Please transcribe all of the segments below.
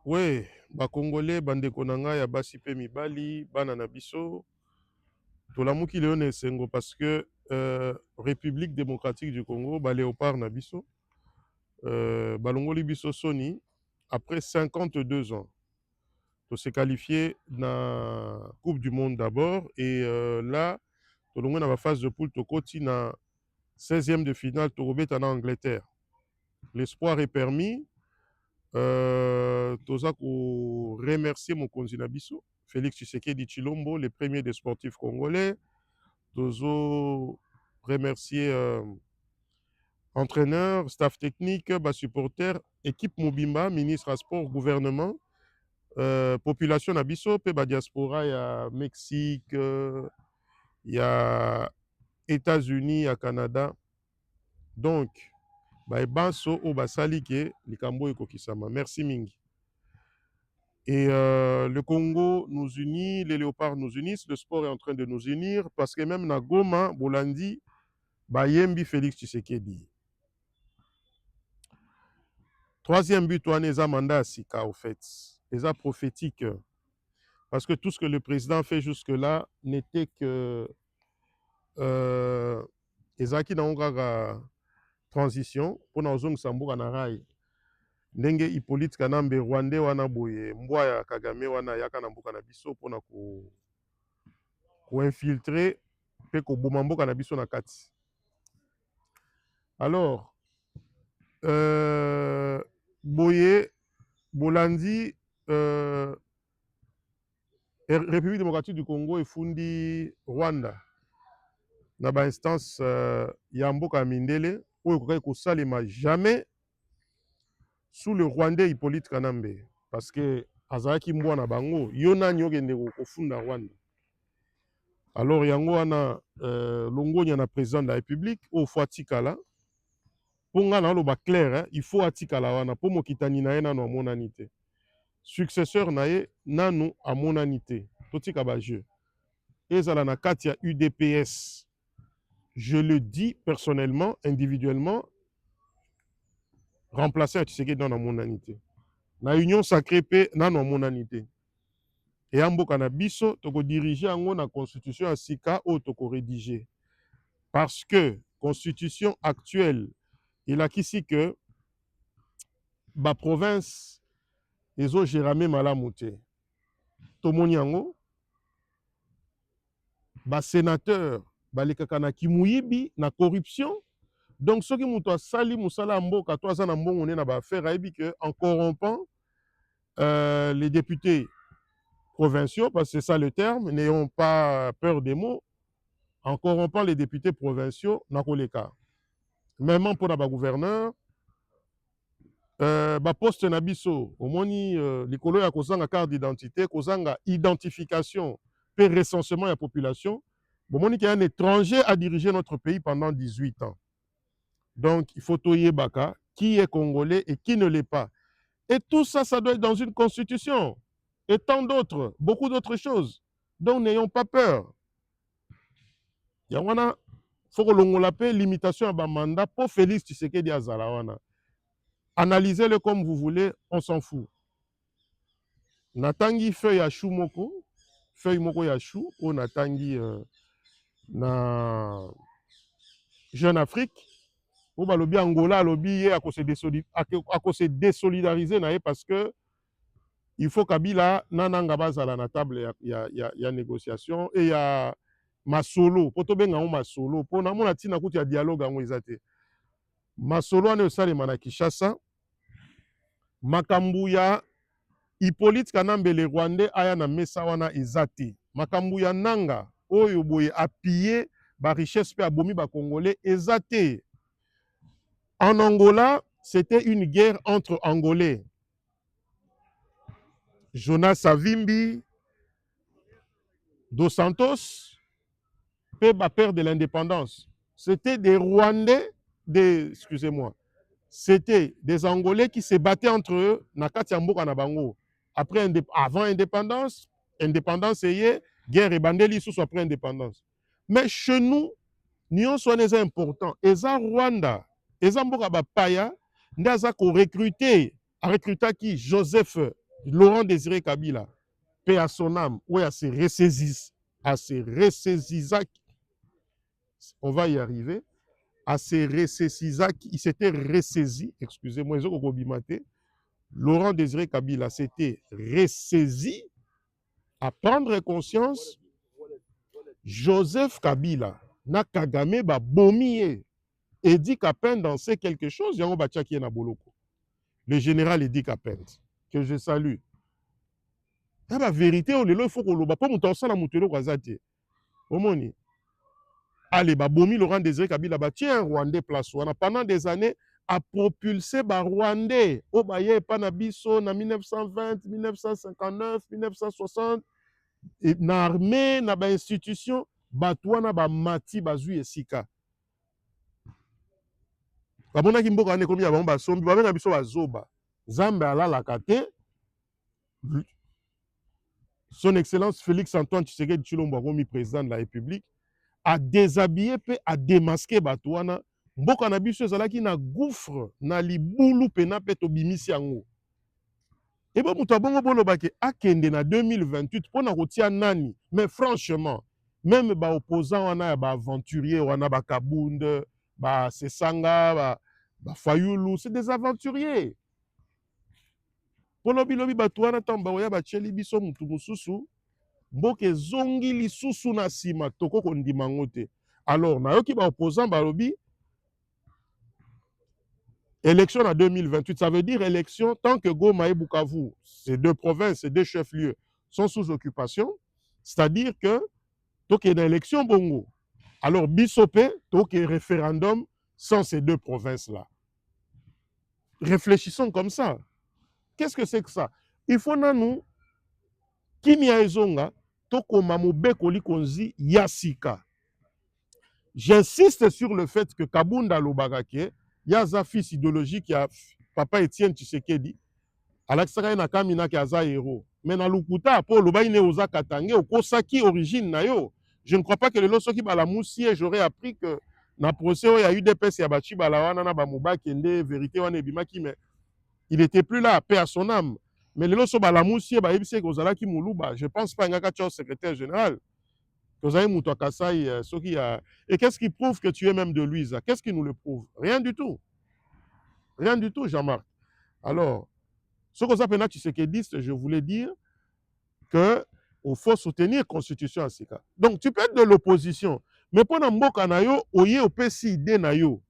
Ouais, Congolais, bande konanga ya basi pe mibali, bana na biso, tolamuki leo na esengo parce que République démocratique du Congo, léopard na biso, balongoli biso soni, après 52 ans, to se qualifier na Coupe du Monde d'abord, et là, tolongwe na ba phase de poule, tokoti na 16e de finale, tokobeta na Angleterre. L'espoir est permis. Toza ko remercier mokonzi na biso Félix Tshisekedi Tshilombo, le premier des sportifs congolais. Tozo remercier entraîneur, staff technique, supporter, équipe Mobimba, ministre à sport, gouvernement, population na biso pe diaspora ya Mexique, ya États-Unis, ya Canada. Donc ebanso o basali ke likambo ekokisama. Merci mingi. Et le Congo nous unit, les léopards nous unissent, le sport est en train de nous unir, parce que même na Goma, Bolandi, Bayembi Félix Tshisekedi. Troisième but, Ouaneza Manda Sika, au fait. Eza prophétique. Parce que tout ce que le président fait jusque-là n'était que Ezaki na ongaga transition, pour na ozong sambuka na rai. Ndenge Hippolyte Kanambe Rwandais wana boye, mbwa ya Kagame wana yaka na mbuka na biso, pour na infiltrer pe ko bomamboka na biso na kati. Alors boye bolandi République démocratique du Congo efundi Rwanda na ba instance ya mboka mindele oyo kokaki kosalema jamais sous le Rwandais Hippolyte Kanambe, parce que azalaki mbwa na bango, yo nani okende kofunda Rwanda. Alors yango wana longonya na président de la République au faut atikala ponga na loba clair, hein, il faut atikala wana po mokitani na ye nanu amonani te, successeur na ye nanu amonani te, totika ba jeu ezala na kati ya UDPS. Je le dis personnellement, individuellement, remplacer Tshisekedi dans amonani te, na union sacrée pe nanu amonani te. Et amboka na biso toko diriger yango na constitution ya sika o toko rédiger, parce que constitution actuelle il a qu'ici que ba province ezo gérame malamu te. Tomoni yango ba sénateur balekaka na kimuyibi na corruption. Donc soki muto asali musala mboka to aza na mbongo ne na ba affaire ayebi que en corrompant les députés provinciaux, parce que c'est ça le terme, n'ayons pas peur des mots, en corrompant les députés provinciaux na koleka. Même pour la gouverneur, poste na biso, omoni likolo ya kozanga carte d'identité, kozanga identification, pe recensement ya population, bomoni qu'il y a un étranger à diriger notre pays pendant 18 ans. Donc, il faut toyer baka, qui est congolais et qui ne l'est pas. Et tout ça, ça doit être dans une constitution. Et tant d'autres, beaucoup d'autres choses. Donc, n'ayons pas peur. Yawana, faut que l'on l'appelle limitation à ba mandat pour Félix Tshisekedi Azalawana. Analysez-le comme vous voulez, on s'en fout. Natangi feuille à chou moko, feuille moko ya chou, ou natangi na Jeune Afrique, ou balobi Angola, lobi à se désolidariser na parce que il faut Kabila nananga bazala na table ya négociation et ya masolo, poto benga o masolo, po na mona tina kuti ya dialogue ango ezate. Masolo ane osalema na Kinshasa, makambu ya Hippolyte Kanambe le Rwandais aya na mesa wana ezate. Makambu ya nanga oyo boye appuyer ba richesse pe abomi ba Congolais ezate. En Angola, c'était une guerre entre Angolais. Jonas Savimbi, Dos Santos, pe ba père de l'indépendance. C'était des Rwandais, excusez-moi, c'était des Angolais qui se battaient entre eux na kati ya mboka na bango. Après, avant indépendance, indépendance et guerre et bandeli sous après indépendance. Mais chez nous, nous sommes des importants. Et ça, Rwanda, et ça, mboka ba paya, ndaza ko recruter, a recruter qui Joseph Laurent Désiré Kabila, paix à son âme, où il se ressaisisse, à se ressaisissa, on va y arriver, à se ressaisissa, il s'était ressaisi, excusez-moi, Laurent Désiré Kabila s'était ressaisi à prendre conscience, Joseph Kabila, na Kagame ba bomié, Edi Kapende en sait quelque chose, yango batiaki na boloko. Le général Edi Kapende, que je salue. La vérité, il faut qu'on le bat. Pas mon temps, ça, la moutelo, Razate. Omoni. Allez, bah, Bomi, Laurent Désiré Kabila, bah, tiens, Rwandais, place. Pendant des années, a propulsé, bah, Rwandais. Au Baye, Panabiso, na 1920, 1959, 1960. Et na armée, na ba institution, bah, toi, na ba mati, bah, zui et sika. Bah, bon, na kimboka, ane, komi, bah, bah, sombi, bah, na biso, bah, zoba. Zambe, ala, la kate. Son Excellence Félix Antoine Tshisekedi Tshilombo, président de la République, a déshabillé et a démasqué Batouana. Mboka na biso ezalaki na gouffre na libulu pena pe to bimisi yango. Et bon mutu abongo bolobake akende na 2028 pona kotia nani. Mais franchement, même ba opposant wana ya ba aventurier wana ba Kabunde, ba Sesanga, ba Fayulu, c'est des aventuriers. Polobi lobi Batouana tamba oya ba cheli biso mutu mususu. Mboke zongi lisusu na sima toko kondima ngo te. Alors nayoki ba opposant balobi élection en 2028, ça veut dire élection tant que Goma et Bukavu, ces deux provinces, ces deux chefs-lieux, sont sous occupation, c'est-à-dire que donc il y a une élection bongo. Alors Bissopé, donc il y a un référendum sans ces deux provinces-là. Réfléchissons comme ça. Qu'est-ce que c'est que ça? Il faut nous kimia ezonga toko mamobe koli konzi yasika. J'insiste sur le fait que Kabunda Lobagake, il y a un fils idéologique, il y a Papa Étienne Tshisekedi, Alaksaka na kamina ki aza héros. Mais na lukuta po lobai ne oza katange okosaki origine na yo. Je ne crois pas que le loso ki bala moussier, j'aurais appris que na procès il y a eu des pèses ya bachi balawana na ba muba kende vérité wana ebimaki, mais il était plus là, paix à son âme. Mais le loso bala moussier ba yebise ko zala ki muluba, je pense pas ngaka tcho secrétaire général. Et qu'est-ce qui prouve que tu es même de Louisa? Qu'est-ce qui nous le prouve? Rien du tout. Rien du tout, Jean-Marc. Alors, ce que ça peut Tshisekedi, je voulais dire qu'il faut soutenir la Constitution à ce cas. Donc, tu peux être de l'opposition, mais pendant que nayo, oye opesi idée nayo.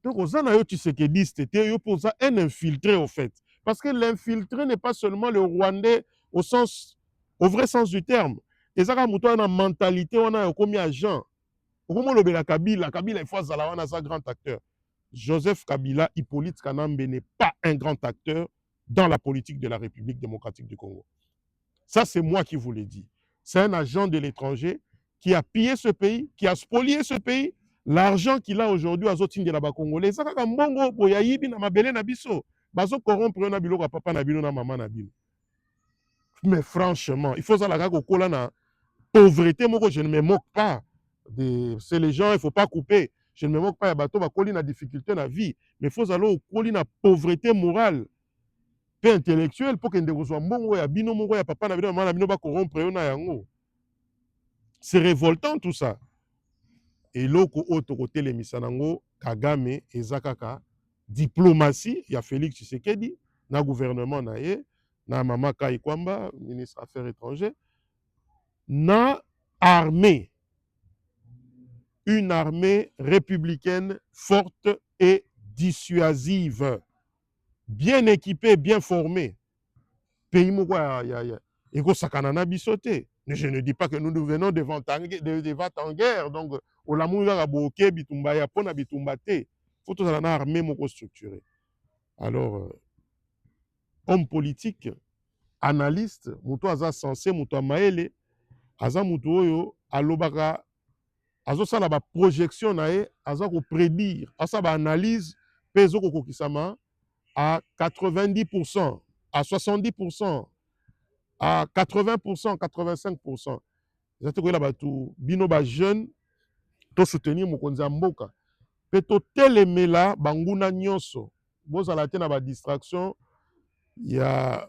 Donc, aux nayo Tshisekedi, c'était un infiltré au fait. Parce que l'infiltré n'est pas seulement le Rwandais au vrai sens du terme. Et ça, quand on a une mentalité, on a commis agent. Comment le Kabila, il faut un grand acteur. Joseph Kabila, Hippolyte Kanambe n'est pas un grand acteur dans la politique de la République démocratique du Congo. Ça, c'est moi qui vous l'ai dit. C'est un agent de l'étranger qui a pillé ce pays, qui a spolié ce pays. L'argent qu'il a aujourd'hui à Zotin de la Congolais, ça comme bongo boyayibi na mabele na biso. Bazo corrompre na bilo papa na bilo na maman na bilo. Mais franchement, il faut ça la kola na pauvreté, moi je ne me moque pas. C'est les gens, il ne faut pas couper. Je ne me moque pas, bateau va coller la difficulté dans la vie, mais il faut aller coller la pauvreté morale, peu intellectuelle, pour que ne soit bon, ya bino mon ya papa na bino maman na bino ba corrompre na yango. C'est révoltant tout ça. Et loko auto côté les misanango Kagame ezakaka diplomatie, il y a Félix Tshisekedi na gouvernement na ye, na Mama Kai Kwamba, ministre Affaires étrangères, na armée. Une armée républicaine forte et dissuasive, bien équipée, bien formée. Pays mouwa ego sakanana bisoté. Je ne dis pas que nous venons de vent en guerre, donc au lamoura boke bitumba ya pona bitumbate. Faut tout ça armée moko structurée. Alors homme politique, analyste, muto aza sensé, muto maele, aza muto oyo alobaka azosala ba projection na ye, aza ko prédire, asa ba analyse pezo ko kokisama à 90%, à 70%, à 80%, 85%. Zate ko la batu bino ba jeune to soutenir mokonzi ya mboka. Pe to telemela banguna nyonso. Bozala te na ba distraction ya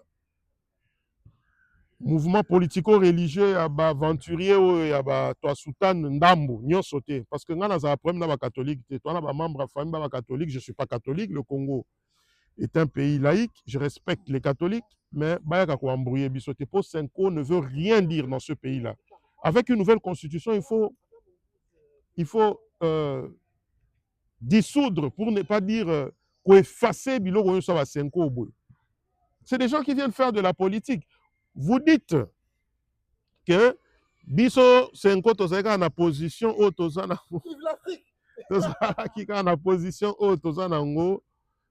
mouvement politico-religieux ya aventurier oyo ya bato sultan ndambo nyonso te parce que nga nazala problème na catholique te toana membre ya famille catholique. Je suis pas catholique. Le Congo est un pays laïque, je respecte les catholiques, mais bayaka ko embrouiller biso te. Po Senko ne veut rien dire dans ce pays là. Avec une nouvelle constitution, il faut dissoudre, pour ne pas dire effacer biloko oyo sa Senko boy. C'est des gens qui viennent faire de la politique. Vous dites que biso Senko tozalaka na position oyo toza na tozalaki kaka na position oyo toza nango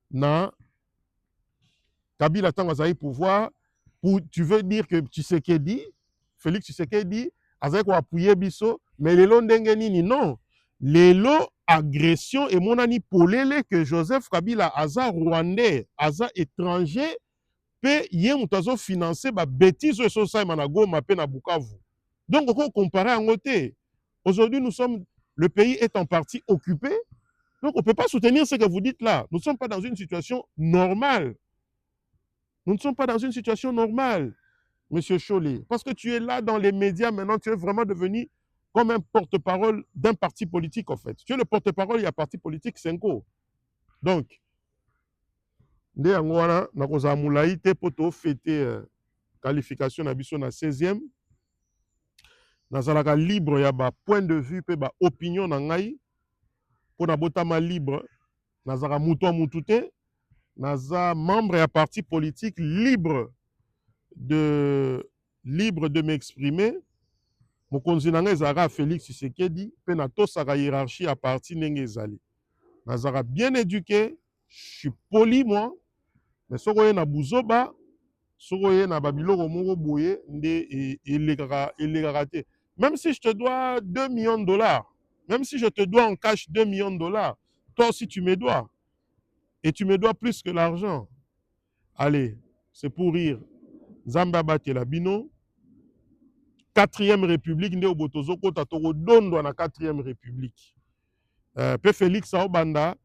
na Kabila tango azali pouvoir. Tu veux dire que Tshisekedi, Félix Tshisekedi azali ko appuyer biso, mais lelo ndenge nini? Non, lelo agression et monani polele que Joseph Kabila aza rwandais, aza étranger, pe ye mutazo financer ba bêtises so sa na Goma pe na Bukavu. Donc on compare en côté. Aujourd'hui nous sommes, le pays est en partie occupé. Donc on ne peut pas soutenir ce que vous dites là. Nous ne sommes pas dans une situation normale. Nous ne sommes pas dans une situation normale, Monsieur Chollet. Parce que tu es là dans les médias maintenant, tu es vraiment devenu comme un porte-parole d'un parti politique en fait. Tu es le porte-parole, il y a parti politique Senko. Donc, nde yango wana nakozala molai te po tofete qualification na biso na 16e. Nazalaka libre ya ba point de vue pe ba opinion na ngai po na botama libre. Nazalaka mutu mutu te. Naza membre ya parti politique libre de m'exprimer. Mokonzi nanga ezalaka Félix Tshisekedi pe na tosaka hiérarchie à parti ndenge ezali. Nazalaka bien éduqué, je suis poli moi, mais soko ye na buzoba, soko ye na babiloko moko boye nde elekaka te. Même si je te dois 2 millions de dollars, même si je te dois en cash 2 millions de dollars, toi aussi tu me dois. Et tu me dois plus que l'argent. Allez, c'est pour rire. Zamba batela bino. 4e République, nde obotozo kota toko dondo na 4e République. Pe Félix Aobanda,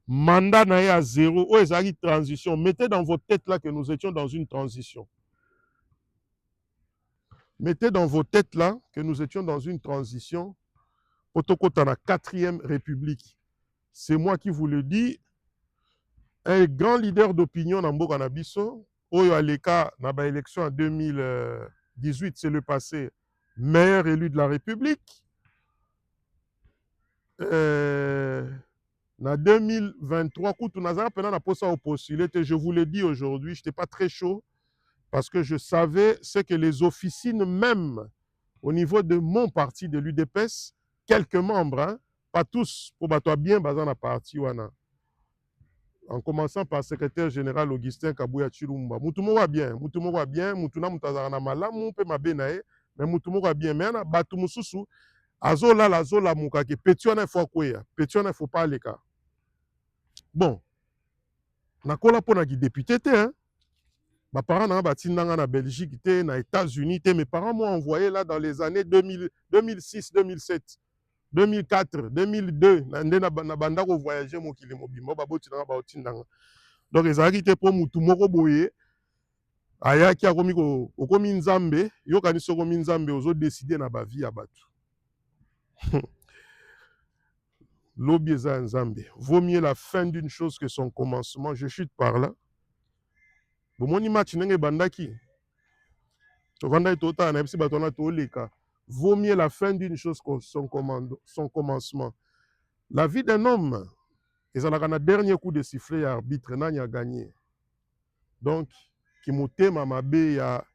mandat na à 0, ou ezali transition. Mettez dans vos têtes là que nous étions dans une transition. Mettez dans vos têtes là que nous étions dans une transition. Potokota na 4e République. C'est moi qui vous le dis. Un grand leader d'opinion na mboka na biso, oyo aleka na ba élection en 2018, c'est le passé, meilleur élu de la République. En 2023, je vous l'ai dit aujourd'hui, je n'étais pas très chaud parce que je savais ce que les officines même au niveau de mon parti de l'UDPS, quelques membres, hein, pas tous, pour battre bien dans la partie wana. En commençant par le secrétaire général Augustin Kabouya Chilumba. Moutoumou va bien, Moutouna Moutazarana Malamu, pe mabenae, mais Moutoumou va bien, mais Batou Moussoussou, Azola Moukake, Pétiona faut quoi, Pétiona faut pas les cas. Bon, nakola pour qui député, hein. Mes parents n'ont pas en Belgique, aux États-Unis. Mes parents m'ont envoyé là dans les années 2006, 2007, 2004, 2002. Je voyagé donc ils arrivent pour mutu moko boye. Aya ki akomi ko okomi nzambe, yo kanisi okomi nzambe ozo décider na ba vie ya batu. Lobi eza nzambe. Vaut mieux la fin d'une chose que son commencement. Je chute par là. Bomoni match nenge bandaki. Vaut mieux la fin d'une chose que son commencement. La vie d'un homme, et ça le dernier coup de sifflet à arbitre, n'a gagné. Donc, qui m'ont Mamabe, il y a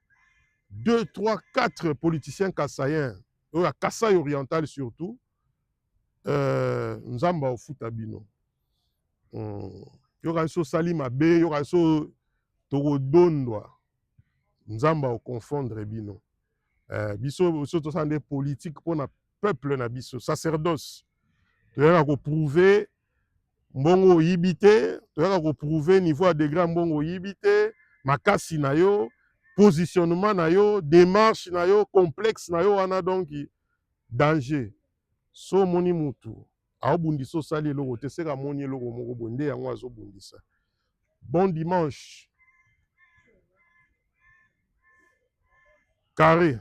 2, 3, 4 politiciens kassaïens, à Kassai oriental surtout, Nzamba au foot abino. Yoka so Salim Abe, yoka so Togodondwa. Nzamba au confondre bino. Biso surtout ça des politiques pour le peuple na biso sacerdoce. Tu as prouver mbongo yibité, tu as prouver niveau à degré mbongo yibité, makasi na yo, positionnement na yo, démarche na yo, complexe na yo wana donc danger. So moni mutu. A bundiso sali logo te seka moni logo moko bonde yango azo bundisa. Bon dimanche. carré